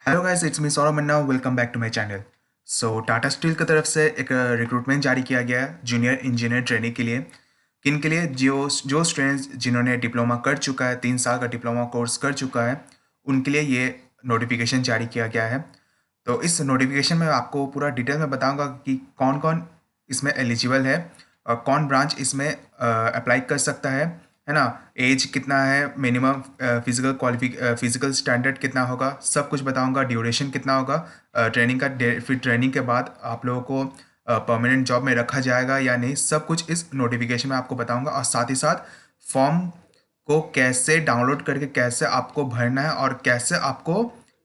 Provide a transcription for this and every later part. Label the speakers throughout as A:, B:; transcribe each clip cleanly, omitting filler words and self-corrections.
A: Hello guys, it's me Saurabh Manna. Welcome back to my channel. Tata Steel की तरफ से एक रिक्रूटमेंट जारी किया गया है जूनियर इंजीनियर ट्रेनिंग के लिए। किन के लिए? जो जो स्टूडेंट्स जिन्होंने डिप्लोमा कर चुका है, 3 साल का डिप्लोमा कोर्स कर चुका है, उनके लिए ये नोटिफिकेशन जारी किया गया है। तो इस नोटिफिकेशन में आपको पूरा डिटेल में बताऊंगा कि कौन कौन इसमें एलिजिबल है और कौन ब्रांच इसमें अप्लाई कर सकता है ना। एज कितना है, मिनिमम फिजिकल स्टैंडर्ड कितना होगा, सब कुछ बताऊंगा। ड्यूरेशन कितना होगा ट्रेनिंग का, फिर ट्रेनिंग के बाद आप लोगों को परमानेंट जॉब में रखा जाएगा या नहीं, सब कुछ इस नोटिफिकेशन में आपको बताऊंगा। और साथ ही साथ फॉर्म को कैसे डाउनलोड करके कैसे आपको भरना है और कैसे आपको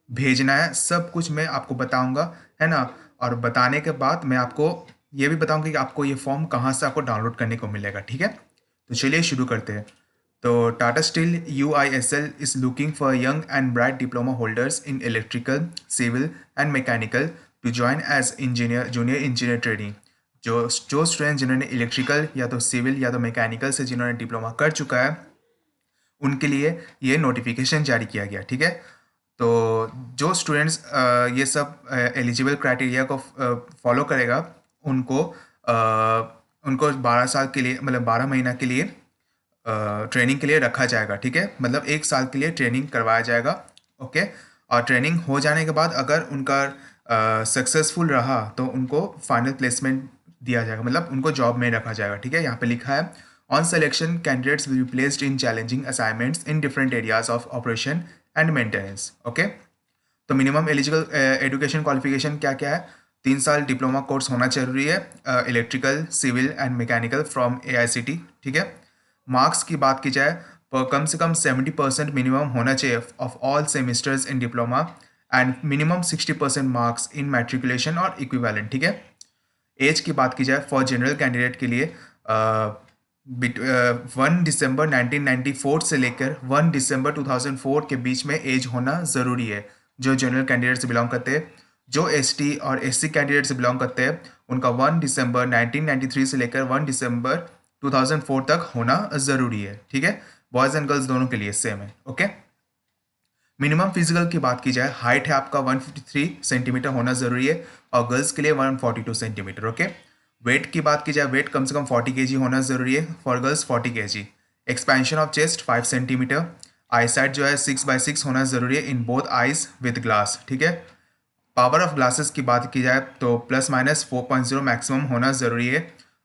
A: भेजना है, सब कुछ मैं आपको बताऊंगा, है ना। और बताने के बाद मैं आपको ये भी बताऊंगा कि आपको ये फॉर्म कहाँ से आपको डाउनलोड करने को मिलेगा, ठीक है। तो चलिए शुरू करते हैं। तो Tata Steel UISL is looking for young and bright diploma holders in electrical, civil and mechanical to join as engineer, junior engineer training. जो स्टूडेंट जिन्होंने इलेक्ट्रिकल या तो सिविल या तो मैकेनिकल से जिन्होंने डिप्लोमा कर चुका है, उनके लिए ये नोटिफिकेशन जारी किया गया, ठीक है। तो जो स्टूडेंट्स ये सब एलिजिबल क्राइटेरिया को फॉलो करेगा, उनको उनको 12 साल के लिए, मतलब 12 महीना के लिए ट्रेनिंग के लिए रखा जाएगा, ठीक है। मतलब 1 साल के लिए ट्रेनिंग करवाया जाएगा, ओके। और ट्रेनिंग हो जाने के बाद अगर उनका सक्सेसफुल रहा तो उनको फाइनल प्लेसमेंट दिया जाएगा, मतलब उनको जॉब में रखा जाएगा, ठीक है। यहाँ पे लिखा है on selection candidates will be placed in challenging assignments in different areas of operation and maintenance, okay. तो मिनिमम एलिजिबल एजुकेशन क्वालिफिकेशन क्या क्या है? 3 साल डिप्लोमा कोर्स होना जरूरी है, electrical, civil and mechanical from AICT, ठीक है। मार्क्स की बात की जाए तो कम से कम 70% मिनिमम होना चाहिए of all semesters in diploma and minimum 60% marks in matriculation और इक्विवेलेंट, ठीक है। एज की बात की जाए फॉर जनरल कैंडिडेट के लिए 1 दिसंबर 1994 से लेकर 1 दिसंबर 2004 के बीच में एज होना ज़रूरी है, जो जनरल कैंडिडेट से बिलोंग करते हैं। जो ST और SC कैंडिडेट से बिलोंग करते हैं, उनका 1 दिसंबर 1993 से लेकर 1 दिसंबर 2004 तक होना ज़रूरी है, ठीक है। बॉयज़ एंड गर्ल्स दोनों के लिए सेम है, ओके। मिनिमम फिजिकल की बात की जाए, हाइट है आपका 153 सेंटीमीटर होना ज़रूरी है और गर्ल्स के लिए 142 सेंटीमीटर, ओके। वेट की बात की जाए, वेट कम से कम 40 kg होना ज़रूरी है, for girls 40 kg। Expansion of chest 5 centimetre. I site जो है 6/6 होना ज़रूरी है in both eyes with glass, ठीक है। पावर ऑफ ग्लासेस की बात की जाए तो ±4.0 मैक्सिमम होना ज़रूरी है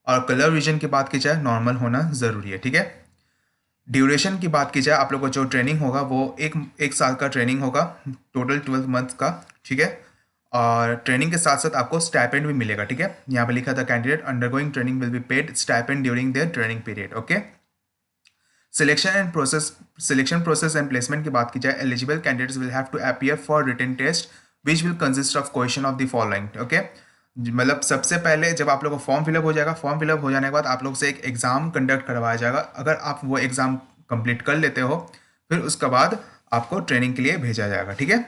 A: और कलर विजन की बात की जाए नॉर्मल होना ज़रूरी है, ठीक है। ड्यूरेशन की बात की जाए, आप लोगों को जो ट्रेनिंग होगा वो एक साल का ट्रेनिंग होगा, टोटल 12 मंथ का, ठीक है। और ट्रेनिंग के साथ साथ आपको स्टाइपेंड भी मिलेगा, ठीक है। यहाँ पे लिखा था candidate undergoing training will be paid stipend during their training period, okay. Selection process and placement की बात की जाए, eligible candidates will have to appear for written test which will consist of question of the following, okay. मतलब सबसे पहले जब आप लोग को फॉर्म फिलअप हो जाएगा, फॉर्म फिलअप हो जाने के बाद आप लोग से एक एग्ज़ाम कंडक्ट करवाया जाएगा। अगर आप वो एग्ज़ाम कंप्लीट कर लेते हो, फिर उसके बाद आपको ट्रेनिंग के लिए भेजा जाएगा, ठीक है।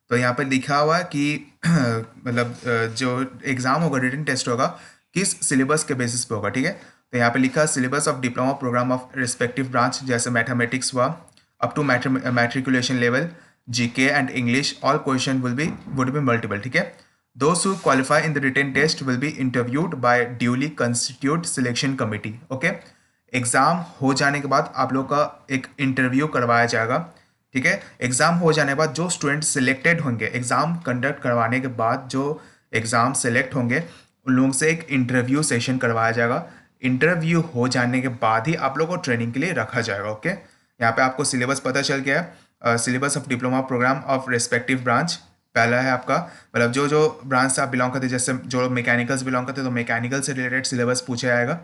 A: तो यहाँ पर लिखा हुआ है कि मतलब जो एग्ज़ाम होगा, रिटन टेस्ट होगा, किस सिलेबस के बेसिस पे होगा, ठीक है। तो यहाँ पे लिखा है syllabus of diploma program of respective branch, जैसे मैथमेटिक्स हुआ up to matriculation level, GK and English, all question would be multiple, ठीक है। Those who qualify in the written test will be interviewed by duly constituted selection committee, okay। Exam हो जाने के बाद आप लोग का एक इंटरव्यू करवाया जाएगा, ठीक है। एग्ज़ाम हो जाने के बाद जो स्टूडेंट सिलेक्टेड होंगे, एग्ज़ाम कंडक्ट करवाने के बाद जो एग्ज़ाम सेलेक्ट होंगे, उन लोगों से एक इंटरव्यू सेशन करवाया जाएगा। इंटरव्यू हो जाने के बाद ही आप लोग को ट्रेनिंग के लिए रखा जाएगा, ओके। यहाँ पे आपको सिलेबस पता चल गया है, syllabus of diploma program of respective branch. पहला है आपका, मतलब जो जो ब्रांच से आप बिलोंग करते हैं, जैसे जो मैकेनिकल से बिलोंग करते हैं तो मैकेनिकल से रिलेटेड सिलेबस पूछा जाएगा।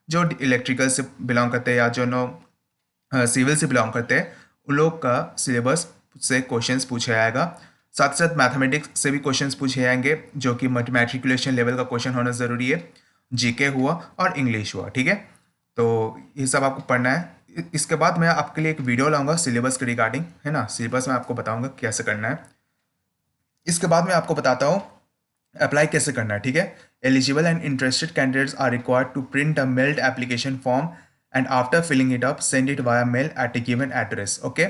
A: जो इलेक्ट्रिकल से बिलोंग करते हैं या जो सिविल से बिलोंग करते हैं, उन लोग का सिलेबस से क्वेश्चंस पूछा जाएगा। साथ साथ मैथमेटिक्स से भी क्वेश्चंस पूछे जाएंगे, जो कि मैट्रिकुलेशन लेवल का क्वेश्चन होना ज़रूरी है। GK हुआ और इंग्लिश हुआ, ठीक है। तो ये सब आपको पढ़ना है। इसके बाद मैं आपके लिए एक वीडियो लाऊंगा सिलेबस के रिगार्डिंग, है ना। सिलेबस में आपको बताऊंगा कैसे करना है। इसके बाद मैं आपको बताता हूँ अप्लाई कैसे करना है, ठीक है। Eligible and interested candidates are required to print a mailed application form and after filling it up send it via mail at a given address, okay.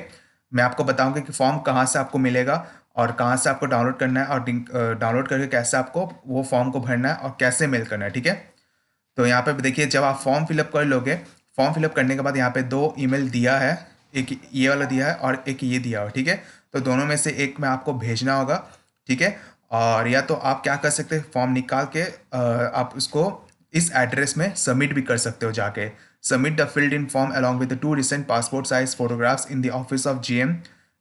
A: मैं आपको बताऊंगा कि फॉर्म कहाँ से आपको मिलेगा और कहाँ से आपको डाउनलोड करना है और डाउनलोड करके कैसे आपको वो फॉर्म को भरना है और कैसे मेल करना है, ठीक है। तो यहाँ पे देखिए, जब आप फॉर्म फिलअप कर लोगे, फॉर्म फिलअप करने के बाद यहाँ पे 2 ईमेल दिया है, एक ये वाला दिया है और एक ये दिया हुआ, ठीक है। तो दोनों में से एक में आपको भेजना होगा, ठीक है। और या तो आप क्या कर सकते हैं, फॉर्म निकाल के आप उसको इस एड्रेस में सबमिट भी कर सकते हो जाके। Submit the filled in form along with 2 recent passport size photographs in the office of GM,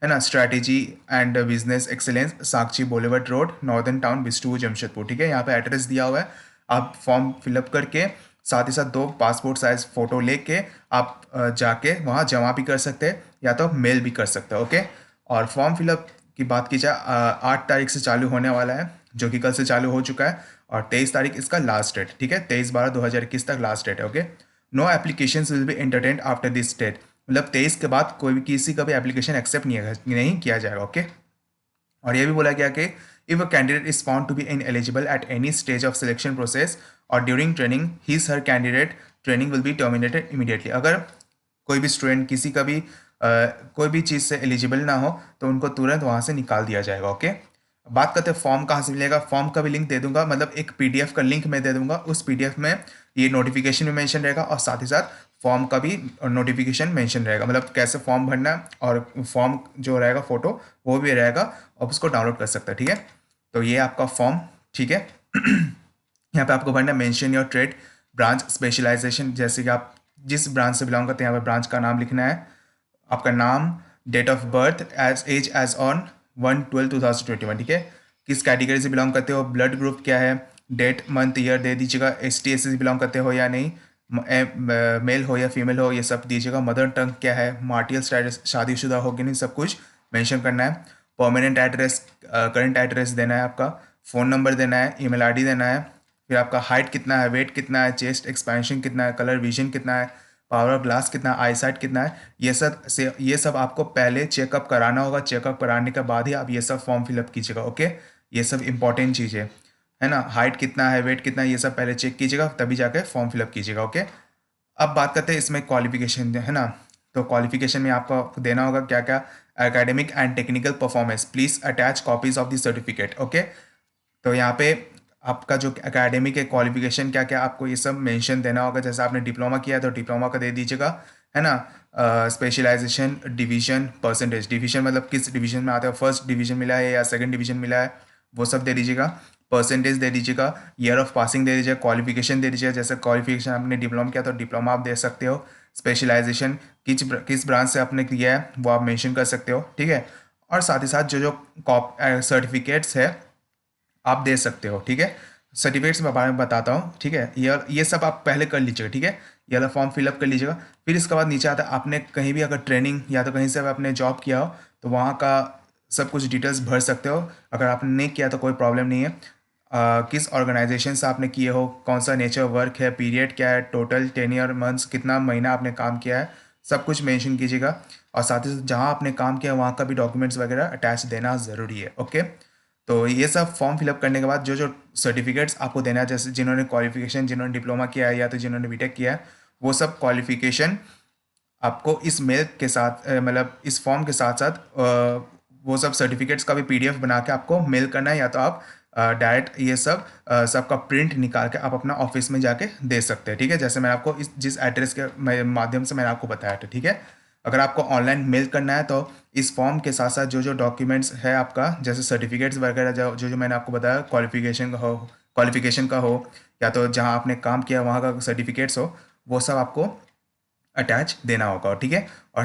A: है ना, strategy and business excellence, Sakshi boulevard road, northern town, Bistupur, Jamshedpur, ठीक है। यहाँ पे एड्रेस दिया हुआ है। आप फॉर्म फिलअप करके साथ ही साथ 2 पासपोर्ट साइज फ़ोटो लेके आप जाके वहाँ जमा भी कर सकते हैं या तो मेल भी कर सकते हो, ओके। और फॉर्म फिलअप की बात की जाए, 8 तारीख से चालू होने वाला है, जो कि कल से चालू हो चुका है, और 23 तारीख इसका लास्ट डेट, ठीक है। 23/12/2021 तक लास्ट डेट है, okay. No application will be entertained after this date, मतलब 23 के बाद कोई भी किसी का भी एप्लीकेशन एक्सेप्ट नहीं किया जाएगा, ओके। और ये भी बोला गया कि if a candidate is found to be ineligible at any stage of selection process और during training, his her candidate training will be terminated immediately. अगर कोई भी स्टूडेंट किसी का भी कोई भी चीज़ से एलिजिबल ना हो तो उनको तुरंत वहाँ से निकाल दिया जाएगा, ओके। बात करते हैं फॉर्म कहाँ से मिलेगा। फॉर्म का भी लिंक दे दूंगा, मतलब एक पीडीएफ का लिंक मैं दे दूंगा, उस पीडीएफ में ये नोटिफिकेशन भी मेंशन रहेगा और साथ ही साथ फॉर्म का भी नोटिफिकेशन मेंशन रहेगा, मतलब कैसे फॉर्म भरना है, और फॉर्म जो रहेगा फ़ोटो वो भी रहेगा, आप उसको डाउनलोड कर सकते हैं, ठीक है। तो ये आपका फॉर्म, ठीक है। यहाँ पे आपको भरना है mention your trade, branch, specialization, जैसे कि आप जिस ब्रांच से बिलोंग करते हैं यहाँ पे ब्रांच का नाम लिखना है, आपका नाम, date of birth, age age on 1/12/2021, ठीक है। किस कैटेगरी से बिलोंग करते हो, ब्लड ग्रुप क्या है, डेट मंथ ईयर दे दीजिएगा, ST से बिलोंग करते हो या नहीं, मेल हो या फीमेल हो, ये सब दीजिएगा। मदर टंग क्या है, मार्टियल स्टेटस, शादीशुदा हो कि नहीं, सब कुछ मेंशन करना है। परमानेंट एड्रेस, करंट एड्रेस देना है आपका, फ़ोन नंबर देना है, ईमेल आईडी देना है, फिर आपका हाइट कितना है, वेट कितना है, चेस्ट एक्सपेंशन कितना है, कलर विजन कितना है, पावर ऑफ ग्लास कितना है, आई साइट कितना है, ये सब आपको पहले चेकअप कराना होगा। चेकअप कराने के बाद ही आप ये सब फॉर्म फिलअप कीजिएगा, ओके। ये सब इंपॉर्टेंट चीज़ है ना। हाइट कितना है, वेट कितना है, ये सब पहले चेक कीजिएगा, तभी जाके फॉर्म फिलअप कीजिएगा, ओके। अब बात करते हैं इसमें क्वालिफिकेशन, है ना। तो क्वालिफिकेशन में आपको देना होगा क्या क्या, academic and technical performance, please attach copies of the certificate, okay. तो यहाँ पे आपका जो एकेडमिक है, क्वालिफिकेशन क्या क्या, आपको ये सब मेंशन देना होगा। जैसे आपने डिप्लोमा किया तो डिप्लोमा का दे दीजिएगा, है ना। स्पेशलाइजेशन, डिवीजन, परसेंटेज, डिवीजन मतलब किस डिवीजन में आते हो, फर्स्ट डिवीजन मिला है या सेकंड डिवीजन मिला है, वो सब दे दीजिएगा। परसेंटेज दे दीजिएगा, ईयर ऑफ पासिंग दे दीजिएगा, क्वालिफिकेशन दे दीजिएगा। जैसे क्वालिफिकेशन आपने डिप्लोमा किया तो डिप्लोमा आप दे सकते हो। स्पेशलाइजेशन किस ब्रांच से आपने किया है वो आप मेंशन कर सकते हो, ठीक है। और साथ ही साथ जो जो सर्टिफिकेट्स है आप दे सकते हो, ठीक है। सर्टिफिकेट्स के बारे में बताता हूँ, ठीक है। ये सब आप पहले कर लीजिएगा, ठीक है। ये वाला फॉर्म फिलअप कर लीजिएगा। फिर इसके बाद नीचे आता है, आपने कहीं भी अगर ट्रेनिंग या तो कहीं से आपने जॉब किया हो तो वहाँ का सब कुछ डिटेल्स भर सकते हो। अगर आपने नहीं किया तो कोई प्रॉब्लम नहीं है। किस ऑर्गेनाइजेशन से आपने किए हो, कौन सा नेचर वर्क है, पीरियड क्या है, टोटल टेन्योर मंथ्स, कितना महीना आपने काम किया है, सब कुछ मेंशन कीजिएगा। और साथ ही साथ जहाँ आपने काम किया वहाँ का भी डॉक्यूमेंट्स वगैरह अटैच देना ज़रूरी है, ओके। तो ये सब फॉर्म फिलअप करने के बाद जो जो सर्टिफिकेट्स आपको देना है, जैसे जिन्होंने क्वालिफिकेशन, जिन्होंने डिप्लोमा किया है या तो जिन्होंने बीटेक किया है, वो सब क्वालिफिकेशन आपको इस मेल के साथ मतलब इस फॉर्म के साथ साथ वो सब सर्टिफिकेट्स का भी पीडीएफ बना के आपको मेल करना है, या तो आप डायरेक्ट ये सब सबका प्रिंट निकाल के आप अपना ऑफिस में जाके दे सकते हैं, ठीक है। जैसे मैंने आपको जिस एड्रेस के माध्यम से मैंने आपको बताया था, ठीक है। अगर आपको ऑनलाइन मेल करना है तो इस फॉर्म के साथ साथ जो जो डॉक्यूमेंट्स है आपका, जैसे सर्टिफिकेट्स वगैरह जो जो मैंने आपको बताया, क्वालिफिकेशन का हो या तो जहाँ आपने काम किया वहाँ का सर्टिफिकेट्स हो, वो सब आपको अटैच देना होगा, ठीक है। और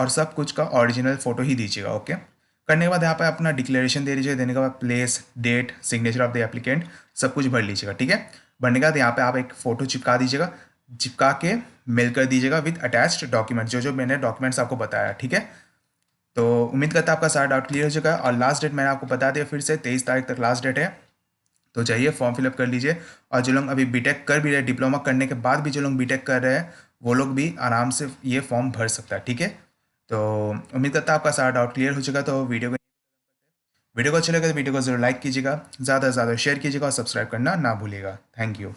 A: सब कुछ का ओरिजिनल फ़ोटो ही दीजिएगा, ओके। करने के बाद यहाँ पे अपना डिक्लेरेशन दे दीजिए, देने के बाद place, date, signature of the applicant, सब कुछ भर लीजिएगा, ठीक है। भरने के बाद यहाँ पे आप एक फ़ोटो चिपका दीजिएगा, चिपका के मेल कर दीजिएगा विद अटैच्ड डॉक्यूमेंट, जो जो मैंने डॉक्यूमेंट्स आपको बताया, ठीक है। तो उम्मीद करता है आपका सारा डाउट क्लियर हो चुका है। और लास्ट डेट मैंने आपको बता दिया फिर से, 23 तारीख तक लास्ट डेट है। तो जाइए फॉर्म फिलअप कर लीजिए। और जो लोग अभी बीटेक कर भी रहे, डिप्लोमा करने के बाद भी जो लोग बीटेक कर रहे हैं, वो लोग भी आराम से ये फॉर्म भर सकता है, ठीक है। तो उम्मीद करता है आपका सारा डाउट क्लियर हो चुका। तो वीडियो को अच्छा लगा तो वीडियो को जरूर लाइक कीजिएगा, ज़्यादा से ज़्यादा शेयर कीजिएगा और सब्सक्राइब करना ना भूलिएगा। Thank you.